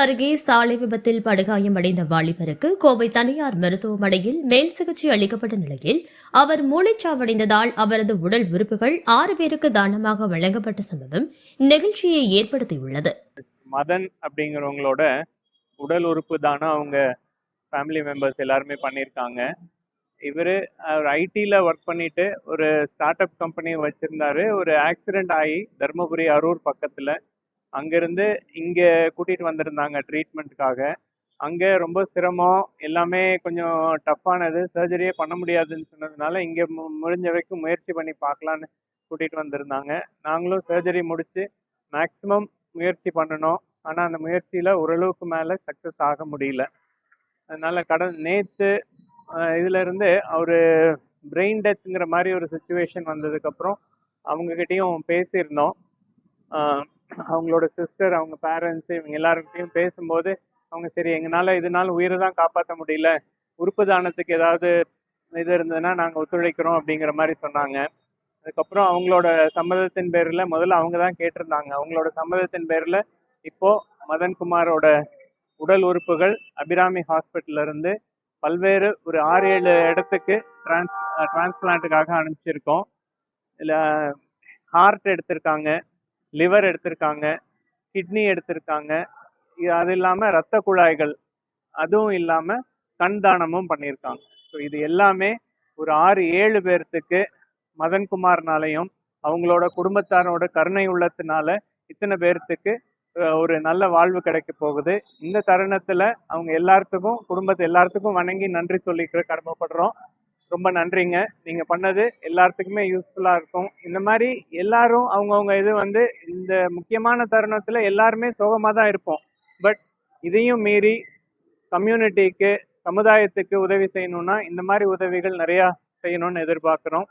அருகே சாலை விபத்தில் படுகாயமடைந்த வாலிபருக்கு கோவை தனியார் மருத்துவமனையில் மேல் சிகிச்சை அளிக்கப்பட்ட நிலையில் அவர் மூளைச்சாவடைந்ததால் அவரது உடல் உறுப்புகள் 6 பேருக்கு தானமாக வழங்கப்பட்ட சம்பவம் நெகிழ்ச்சியை ஏற்படுத்தியுள்ளது. மதன் அப்படிங்கிறவங்களோட உடல் உறுப்பு தானம் அவங்க ஃபேமிலி மெம்பர்ஸ் எல்லாருமே பண்ணியிருக்காங்க. இவர் ஐடியில் ஒர்க் பண்ணிட்டு ஒரு ஸ்டார்ட் அப் கம்பெனி வச்சிருந்தாரு. ஒரு ஆக்சிடென்ட் ஆகி தருமபுரி அரூர் பக்கத்தில் அங்கேருந்து இங்கே கூட்டிகிட்டு வந்திருந்தாங்க ட்ரீட்மெண்ட்டுக்காக. அங்கே ரொம்ப சிரமம், எல்லாமே கொஞ்சம் டஃப்பானது, சர்ஜரியே பண்ண முடியாதுன்னு சொன்னதுனால இங்கே முடிஞ்ச வரைக்கும் முயற்சி பண்ணி பார்க்கலான்னு கூட்டிகிட்டு வந்திருந்தாங்க. நாங்களும் சர்ஜரி முடித்து மேக்ஸிமம் முயற்சி பண்ணணும். ஆனால் அந்த முயற்சியில் ஓரளவுக்கு மேலே சக்ஸஸ் ஆக முடியல. அதனால் நேற்று இதிலேருந்து அவர் பிரெயின் டெத்துங்கிற மாதிரி ஒரு சுச்சுவேஷன் வந்ததுக்கப்புறம் அவங்கக்கிட்டேயும் பேசியிருந்தோம். அவங்களோட சிஸ்டர், அவங்க பேரண்ட்ஸு, இவங்க எல்லாருக்கிட்டையும் பேசும்போது அவங்க சரி இதனால் உயிரை தான் காப்பாற்ற முடியல, உறுப்பு தானத்துக்கு ஏதாவது இது இருந்ததுன்னா நாங்கள் ஒத்துழைக்கிறோம் அப்படிங்கிற மாதிரி சொன்னாங்க. அதுக்கப்புறம் அவங்களோட சம்மதத்தின் பேரில் முதல்ல அவங்க தான் கேட்டிருந்தாங்க. அவங்களோட சம்மதத்தின் பேரில் இப்போது மதன்குமாரோட உடல் உறுப்புகள் அபிராமி ஹாஸ்பிட்டல்லேருந்து பல்வேறு ஒரு 6-7 இடத்துக்கு டிரான்ஸ்பிளான்ட்டுக்காக அனுப்பிச்சிருக்கோம். இதில் ஹார்ட் எடுத்திருக்காங்க, லிவர் எடுத்திருக்காங்க, கிட்னி எடுத்திருக்காங்க. அது இல்லாமல் இரத்த குழாய்கள், அதுவும் இல்லாமல் கண் தானமும் பண்ணியிருக்காங்க. ஸோ இது எல்லாமே ஒரு 6-7 பேர்த்துக்கு மதன்குமார்னாலையும் அவங்களோட குடும்பத்தாரோட கருணை உள்ளத்தினால இத்தனை பேர்த்துக்கு ஒரு நல்ல வாழ்வு கிடைக்க போகுது. இந்த தருணத்தில் அவங்க எல்லாத்துக்கும் வணங்கி நன்றி சொல்லிக்கிற கடமைப்படுறோம். ரொம்ப நன்றிங்க. நீங்கள் பண்ணது எல்லாத்துக்குமே யூஸ்ஃபுல்லாக இருக்கும். இந்த மாதிரி எல்லாரும் அவங்கவுங்க இது இந்த முக்கியமான தருணத்தில் எல்லாருமே சோகமாக தான் இருப்போம். பட் இதையும் மீறி கம்யூனிட்டிக்கு, சமுதாயத்துக்கு உதவி செய்யணும்னா இந்த மாதிரி உதவிகள் நிறையா செய்யணும்னு எதிர்பார்க்குறோம்.